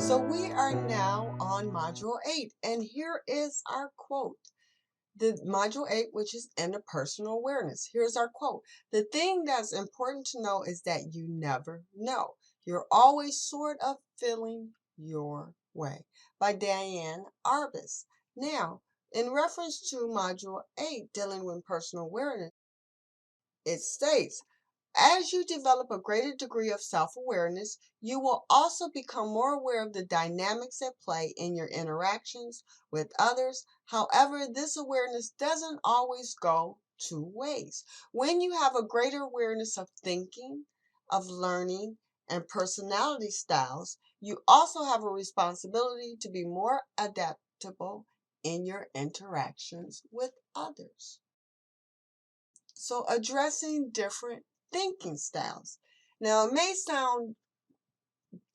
So we are now on Module 8, and here is our quote. The Module 8, which is interpersonal awareness. Here's our quote. The thing that's important to know is that you never know. You're always sort of feeling your way. By Diane Arbus. Now, in reference to Module 8, dealing with personal awareness, it states, as you develop a greater degree of self-awareness, you will also become more aware of the dynamics at play in your interactions with others. However, this awareness doesn't always go two ways. When you have a greater awareness of thinking, of learning, and personality styles, you also have a responsibility to be more adaptable in your interactions with others. So addressing different thinking styles. Now, it may sound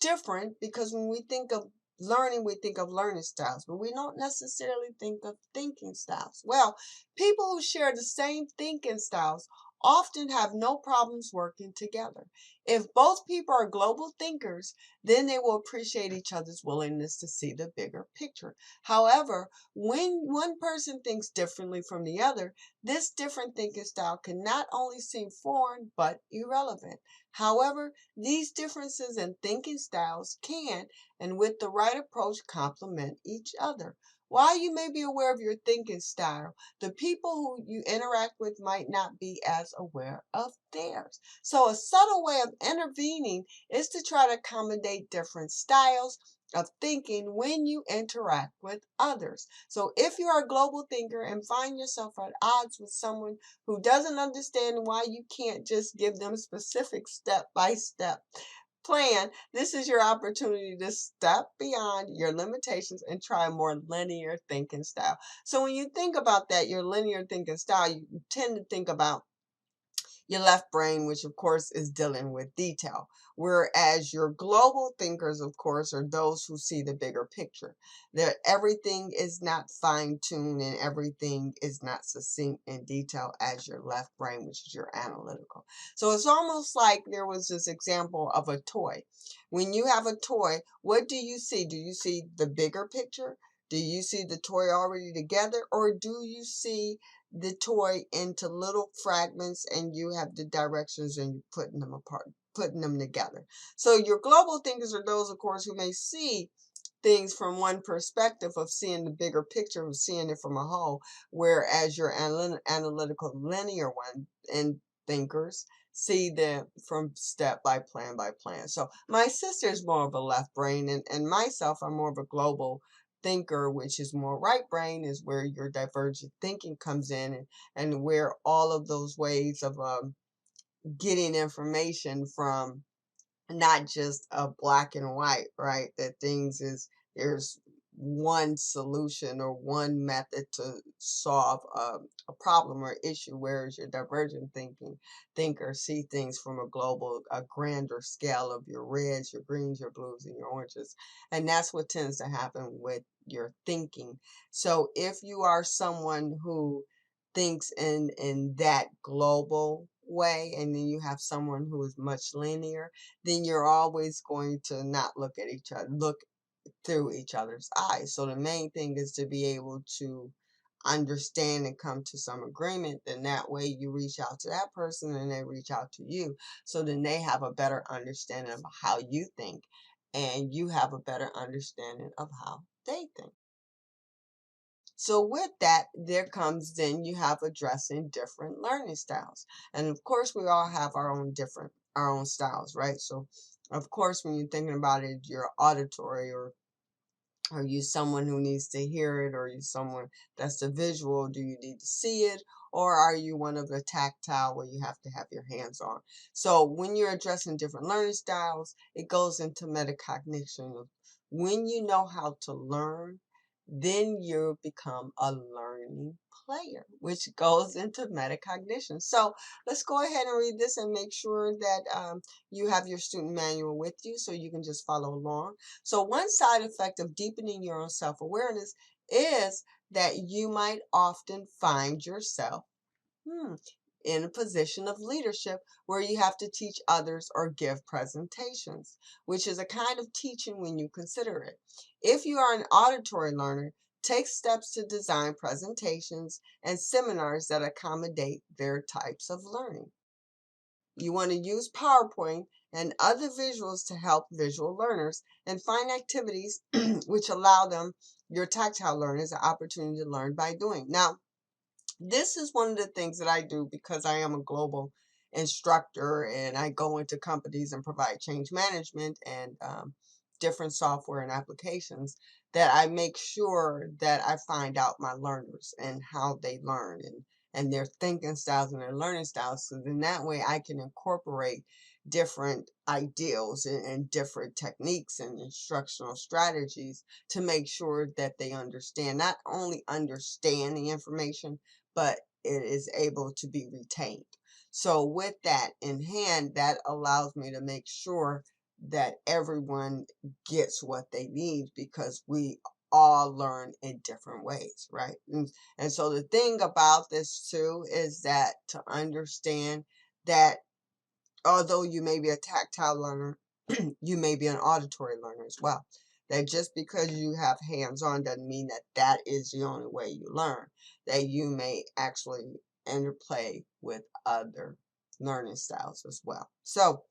different because when we think of learning, we think of learning styles, but we don't necessarily think of thinking styles. Well, people who share the same thinking styles often have no problems working together. If both people are global thinkers, then they will appreciate each other's willingness to see the bigger picture. However, when one person thinks differently from the other, this different thinking style can not only seem foreign, but irrelevant. However, these differences in thinking styles can, and with the right approach, complement each other. While you may be aware of your thinking style, the people who you interact with might not be as aware of theirs. So a subtle way of intervening is to try to accommodate different styles of thinking when you interact with others. So if you are a global thinker and find yourself at odds with someone who doesn't understand why you can't just give them specific step-by-step plan, this is your opportunity to step beyond your limitations and try a more linear thinking style. So when you think about that, your linear thinking style, you tend to think about your left brain, which of course is dealing with detail. Whereas your global thinkers, of course, are those who see the bigger picture. That everything is not fine-tuned and everything is not succinct in detail as your left brain, which is your analytical. So it's almost like there was this example of a toy. When you have a toy, what do you see? Do you see the bigger picture? Do you see the toy already together, or do you see the toy into little fragments and you have the directions and you're putting them apart, putting them together? So your global thinkers are those, of course, who may see things from one perspective of seeing the bigger picture, of seeing it from a whole, whereas your analytical linear one and thinkers see them from step by plan. So my sister is more of a left brain, and myself, I'm more of a global thinker, which is more right brain, is where your divergent thinking comes in, and where all of those ways of getting information from not just a black and white, right? That things is there's one solution or one method to solve a problem or issue, whereas your divergent thinker see things from a grander scale of your reds, your greens, your blues, and your oranges. And that's what tends to happen with your thinking. So if you are someone who thinks in that global way, and then you have someone who is much linear, then you're always going to not look at each other, look through each other's eyes. So the main thing is to be able to understand and come to some agreement. Then that way you reach out to that person and they reach out to you. So then they have a better understanding of how you think, and you have a better understanding of how they think. So with that, there comes then you have addressing different learning styles. And of course, we all have our own styles, right? So of course, when you're thinking about it, you're auditory, or are you someone who needs to hear it? Or are you someone that's the visual? Do you need to see it? Or are you one of the tactile where you have to have your hands on? So when you're addressing different learning styles, it goes into metacognition. When you know how to learn, then you become a learning player, which goes into metacognition. So let's go ahead and read this and make sure that you have your student manual with you so you can just follow along. So one side effect of deepening your own self-awareness is that you might often find yourself in a position of leadership where you have to teach others or give presentations, which is a kind of teaching when you consider it. If you are an auditory learner, take steps to design presentations and seminars that accommodate their types of learning. You want to use PowerPoint and other visuals to help visual learners and find activities which allow them, your tactile learners, an opportunity to learn by doing. Now, this is one of the things that I do because I am a global instructor and I go into companies and provide change management and different software and applications, that I make sure that I find out my learners and how they learn and their thinking styles and their learning styles. So then that way I can incorporate different ideals and different techniques and instructional strategies to make sure that they understand, not only understand the information, but it is able to be retained. So with that in hand, that allows me to make sure that everyone gets what they need because we all learn in different ways, right? And so the thing about this too is that to understand that although you may be a tactile learner, you may be an auditory learner as well. That just because you have hands-on doesn't mean that that is the only way you learn. That you may actually interplay with other learning styles as well. So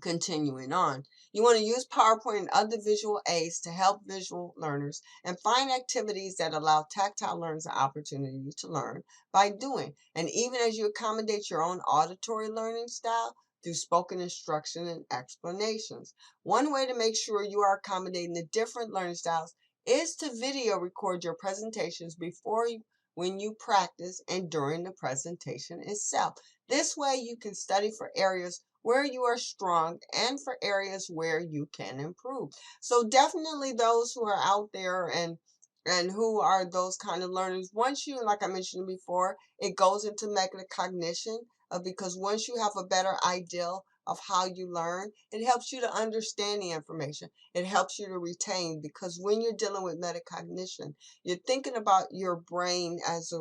continuing on, you want to use PowerPoint and other visual aids to help visual learners and find activities that allow tactile learners an opportunity to learn by doing. And even as you accommodate your own auditory learning style through spoken instruction and explanations. One way to make sure you are accommodating the different learning styles is to video record your presentations before you, when you practice and during the presentation itself. This way you can study for areas where you are strong and for areas where you can improve. So definitely those who are out there and who are those kind of learners, once you, like I mentioned before, it goes into metacognition because once you have a better idea of how you learn, it helps you to understand the information. It helps you to retain because when you're dealing with metacognition, you're thinking about your brain as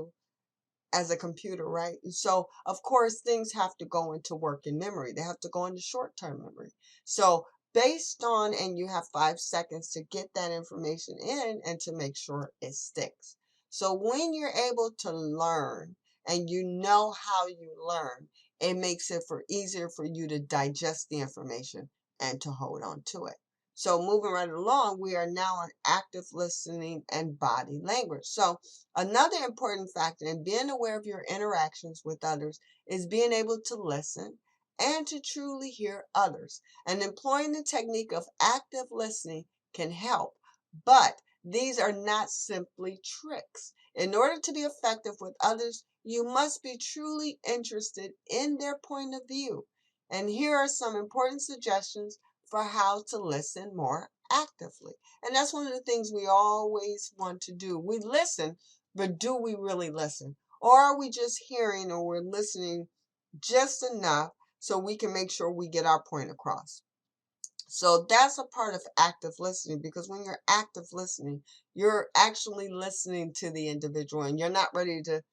a computer, right? And so, of course, things have to go into working memory. They have to go into short-term memory. So, based on, and you have 5 seconds to get that information in and to make sure it sticks. So, when you're able to learn and you know how you learn, it makes it easier for you to digest the information and to hold on to it. So, moving right along, we are now on active listening and body language. So, another important factor in being aware of your interactions with others is being able to listen and to truly hear others. And employing the technique of active listening can help, but these are not simply tricks. In order to be effective with others, you must be truly interested in their point of view. And here are some important suggestions for how to listen more actively. And that's one of the things we always want to do. We listen, but do we really listen? Or are we just hearing or we're listening just enough so we can make sure we get our point across? So that's a part of active listening because when you're active listening, you're actually listening to the individual and you're not ready to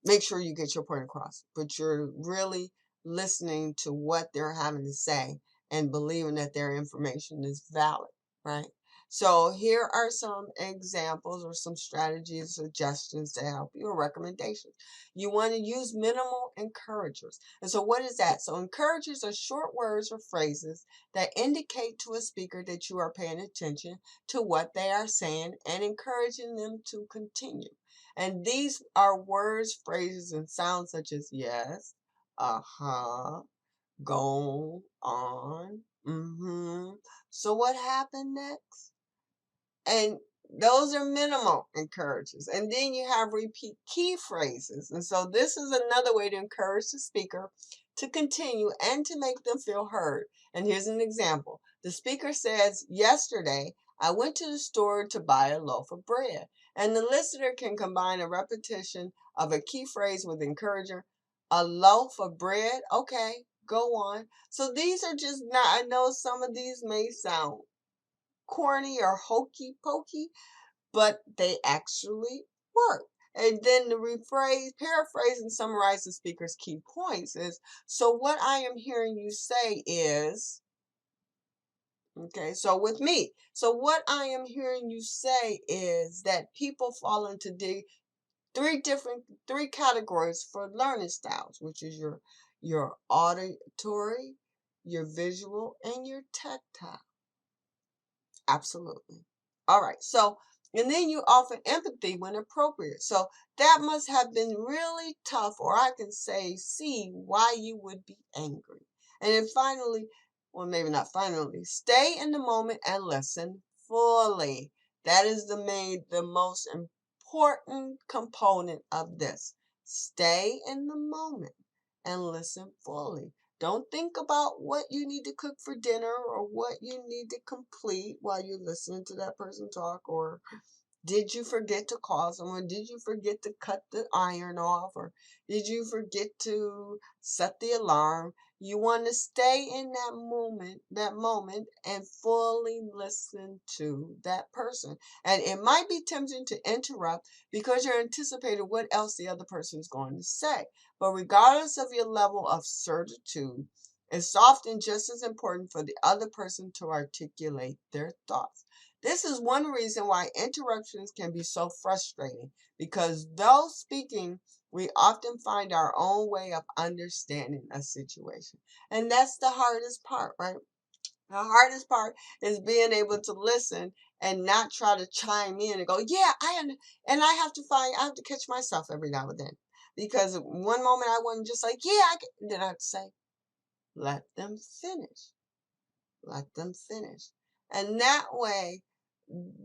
make sure you get your point across, but you're really listening to what they're having to say and believing that their information is valid, right? So here are some examples or some strategies, suggestions to help you, or recommendations. You want to use minimal encouragers. And so what is that? So encouragers are short words or phrases that indicate to a speaker that you are paying attention to what they are saying and encouraging them to continue. And these are words, phrases, and sounds such as yes, uh-huh, go on, mm-hmm. So what happened next? And those are minimal encouragers. And then you have repeat key phrases. And so this is another way to encourage the speaker to continue and to make them feel heard. And here's an example. The speaker says, yesterday, I went to the store to buy a loaf of bread. And the listener can combine a repetition of a key phrase with encourager. A loaf of bread? Okay, go on. So these are just not, I know some of these may sound corny or hokey pokey, but they actually work. And then the rephrase, paraphrase, and summarize the speaker's key points is, so what I am hearing you say is, okay, so with me, so what I am hearing you say is that people fall into the three categories for learning styles, which is your auditory, your visual, and your tactile. Absolutely. All right. So, and then you offer empathy when appropriate. So that must have been really tough, or I can say, see why you would be angry. And then finally, well, maybe not finally, stay in the moment and listen fully. That is the most important component of this. Stay in the moment and listen fully. Don't think about what you need to cook for dinner or what you need to complete while you're listening to that person talk, or did you forget to call someone? Did you forget to cut the iron off? Or did you forget to set the alarm? You want to stay in that moment and fully listen to that person. And it might be tempting to interrupt because you're anticipating what else the other person is going to say. But regardless of your level of certitude, it's often just as important for the other person to articulate their thoughts. This is one reason why interruptions can be so frustrating, because though speaking, we often find our own way of understanding a situation. And that's the hardest part, right? The hardest part is being able to listen and not try to chime in and go, yeah, and I have to catch myself every now and then. Because one moment I wasn't just like, yeah, then I'd say, let them finish. Let them finish. And that way,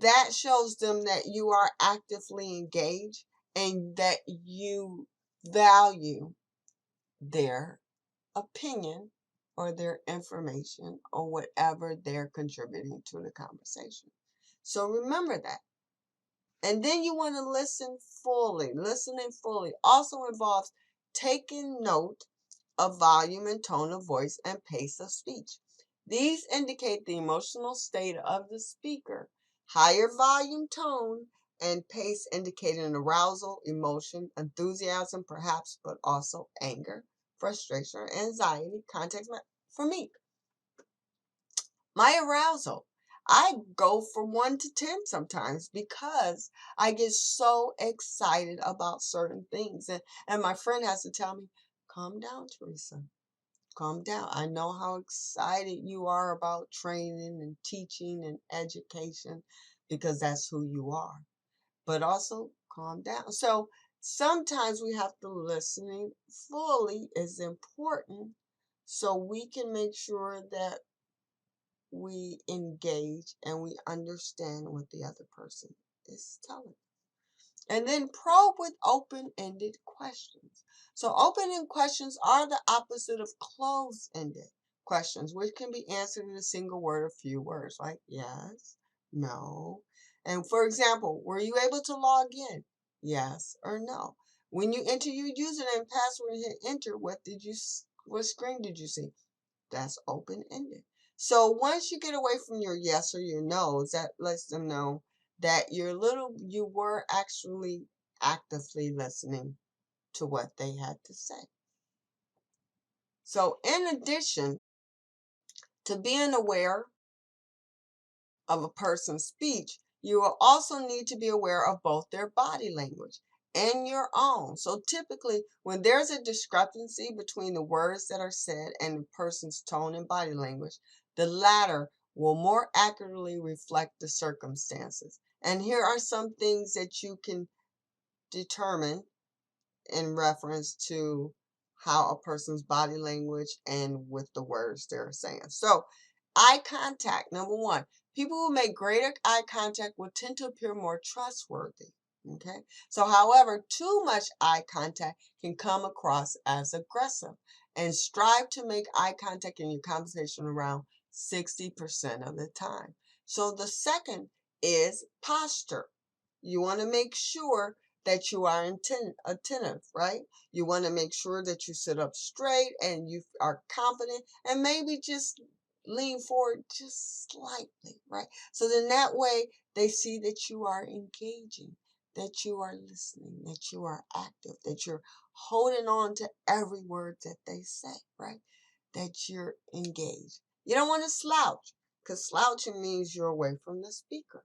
that shows them that you are actively engaged and that you value their opinion or their information or whatever they're contributing to the conversation. So remember that. And then you want to listen fully. Listening fully also involves taking note of volume and tone of voice and pace of speech. These indicate the emotional state of the speaker. Higher volume, tone, and pace indicating arousal, emotion, enthusiasm, perhaps, but also anger, frustration, anxiety. Context for me. My arousal. I go from 1 to 10 sometimes because I get so excited about certain things. And my friend has to tell me, calm down, Teresa. Calm down. I know how excited you are about training and teaching and education because that's who you are. But also calm down. So sometimes we have to listening fully is important so we can make sure that we engage and we understand what the other person is telling. And then probe with open-ended questions. So open-ended questions are the opposite of closed-ended questions, which can be answered in a single word or few words, like yes, no. And for example, were you able to log in? Yes or no. When you enter your username and password and hit enter, what screen did you see? That's open-ended. So once you get away from your yes or your no's, that lets them know that you were actually actively listening to what they had to say. So in addition to being aware of a person's speech, you will also need to be aware of both their body language and your own. So typically, when there's a discrepancy between the words that are said and the person's tone and body language, the latter will more accurately reflect the circumstances. And here are some things that you can determine in reference to how a person's body language and with the words they're saying. So, eye contact, number one. People who make greater eye contact will tend to appear more trustworthy. Okay. So, however, too much eye contact can come across as aggressive, and strive to make eye contact in your conversation around 60% of the time. So, the second is posture. You want to make sure that you are attentive, right? You want to make sure that you sit up straight and you are confident and maybe just lean forward just slightly, right? So then that way they see that you are engaging. that you are listening, that you are active, that you're holding on to every word that they say, right? That you're engaged. You don't want to slouch, because slouching means you're away from the speaker.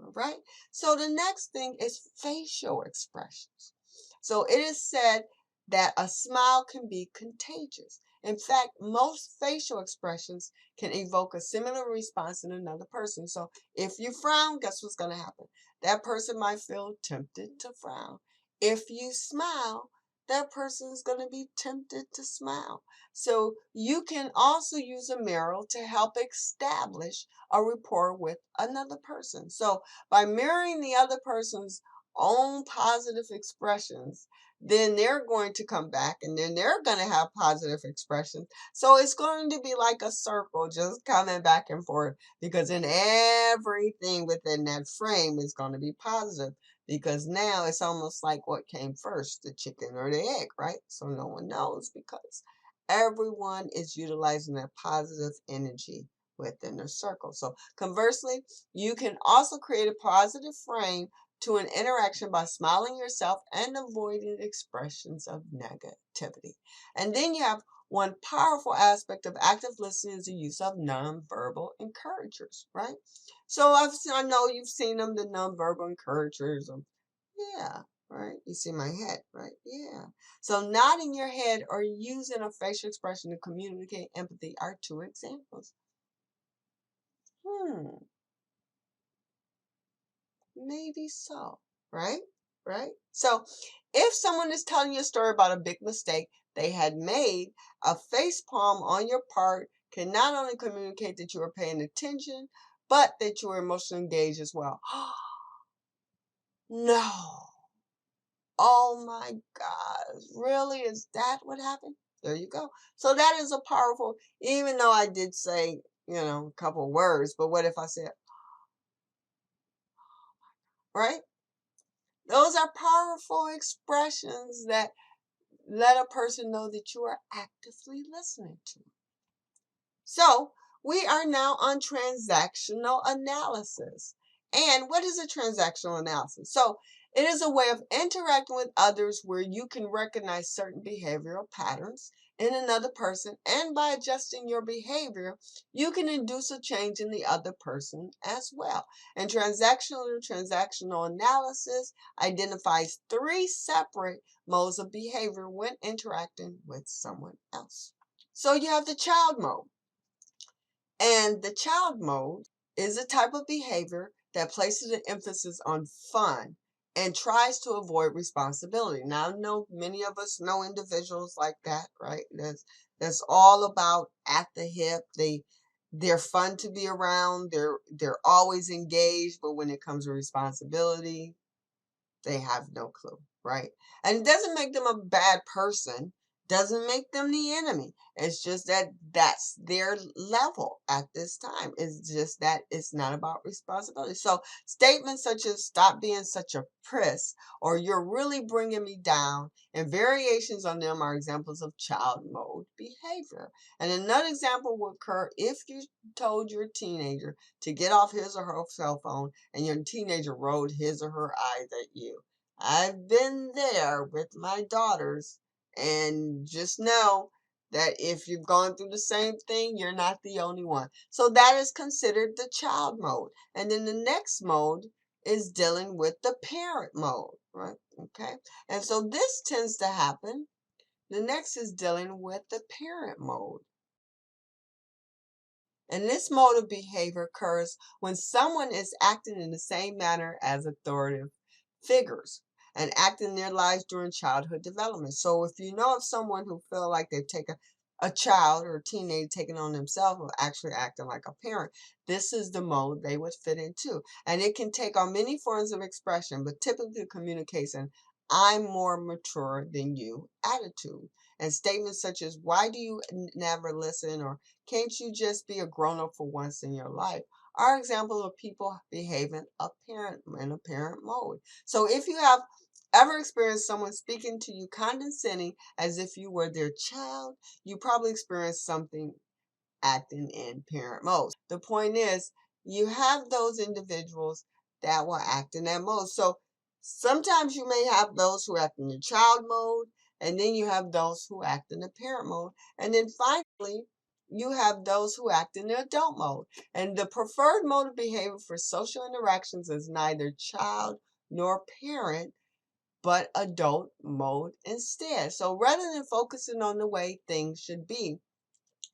All right. So the next thing is facial expressions. So it is said that a smile can be contagious. In fact, most facial expressions can evoke a similar response in another person. So if you frown, guess what's going to happen? That person might feel tempted to frown. If you smile, that person is going to be tempted to smile. So you can also use a mirror to help establish a rapport with another person. So by mirroring the other person's own positive expressions, then they're going to come back and then they're going to have positive expressions. So it's going to be like a circle just coming back and forth, because then everything within that frame is going to be positive, because now it's almost like what came first, the chicken or the egg, right? So no one knows, because everyone is utilizing that positive energy within their circle. So conversely, you can also create a positive frame to an interaction by smiling yourself and avoiding expressions of negativity. And then you have one powerful aspect of active listening is the use of nonverbal encouragers, right? So I know you've seen them, the nonverbal encouragers. Yeah, right. You see my head, right? Yeah. So nodding your head or using a facial expression to communicate empathy are two examples. Hmm. Maybe so, right? Right? So, if someone is telling you a story about a big mistake they had made, a face palm on your part can not only communicate that you are paying attention, but that you are emotionally engaged as well. No. Oh my God. Really? Is that what happened? There you go. So that is a powerful, even though I did say, a couple words, but what if I said, right? Those are powerful expressions that let a person know that you are actively listening to. So we are now on transactional analysis. And what is a transactional analysis? So it is a way of interacting with others where you can recognize certain behavioral patterns in another person, and by adjusting your behavior, you can induce a change in the other person as well. And transactional analysis identifies three separate modes of behavior when interacting with someone else. So you have the child mode. And the child mode is a type of behavior that places an emphasis on fun and tries to avoid responsibility. Now, I know many of us know individuals like that, right? That's all about at the hip. They're fun to be around. They're always engaged, but when it comes to responsibility, they have no clue, right? And it doesn't make them a bad person, doesn't make them the enemy. It's just that that's their level at this time. It's just that it's not about responsibility. So statements such as stop being such a priss or you're really bringing me down and variations on them are examples of child mode behavior. And another example would occur if you told your teenager to get off his or her cell phone and your teenager rolled his or her eyes at you. I've been there with my daughters, and just know that if you've gone through the same thing, you're not the only one. So that is considered the child mode. And then the next mode is dealing with the parent mode, right? Okay. And so this tends to happen. The next is dealing with the parent mode. And this mode of behavior occurs when someone is acting in the same manner as authoritative figures and acting in their lives during childhood development. So if you know of someone who feel like they've taken a child or a teenager taking on themselves or actually acting like a parent, this is the mode they would fit into. And it can take on many forms of expression, but typically communicates an I'm more mature than you attitude. And statements such as, why do you never listen? Or can't you just be a grown up for once in your life? Are examples of people behaving in a parent mode. So if you have ever experienced someone speaking to you condescending as if you were their child, you probably experienced something acting in parent mode. The point is, you have those individuals that will act in that mode. So Sometimes you may have those who act in the child mode, and then you have those who act in the parent mode. And then finally, you have those who act in the adult mode. And the preferred mode of behavior for social interactions is neither child nor parent, but adult mode instead. So rather than focusing on the way things should be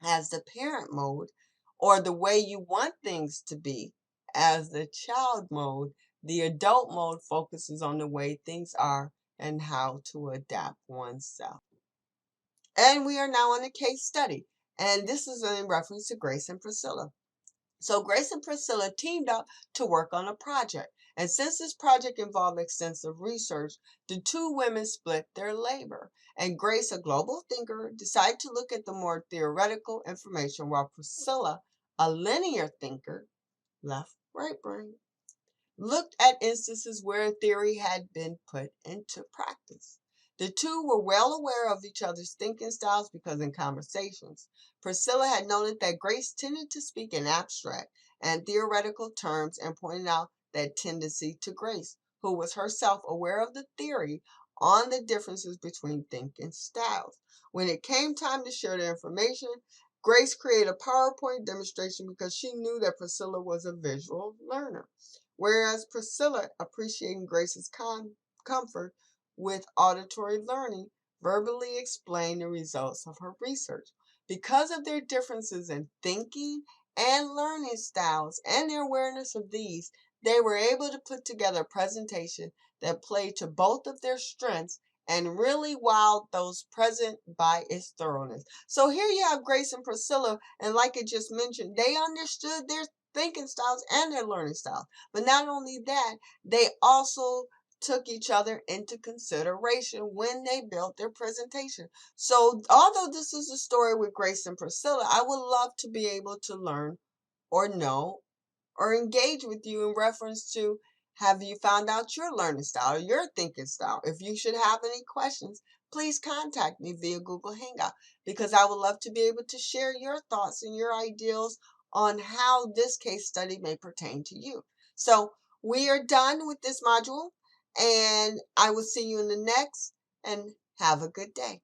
as the parent mode, or the way you want things to be as the child mode, the adult mode focuses on the way things are and how to adapt oneself. And we are now on a case study. And this is in reference to Grace and Priscilla. So Grace and Priscilla teamed up to work on a project. And since this project involved extensive research, the two women split their labor. And Grace, a global thinker, decided to look at the more theoretical information, while Priscilla, a linear thinker, left right brain, looked at instances where theory had been put into practice. The two were well aware of each other's thinking styles because in conversations, Priscilla had noted that Grace tended to speak in abstract and theoretical terms and pointed out that tendency to Grace, who was herself aware of the theory on the differences between thinking styles. When it came time to share the information, Grace created a PowerPoint demonstration because she knew that Priscilla was a visual learner. Whereas Priscilla, appreciating Grace's comfort with auditory learning, verbally explained the results of her research. Because of their differences in thinking and learning styles and their awareness of these, they were able to put together a presentation that played to both of their strengths and really wowed those present by its thoroughness. So here you have Grace and Priscilla, and like I just mentioned, they understood their thinking styles and their learning styles. But not only that, they also took each other into consideration when they built their presentation. So although this is a story with Grace and Priscilla, I would love to be able to learn or know or engage with you in reference to, have you found out your learning style or your thinking style? If you should have any questions, please contact me via Google Hangout, because I would love to be able to share your thoughts and your ideals on how this case study may pertain to you. So we are done with this module, and I will see you in the next, and have a good day.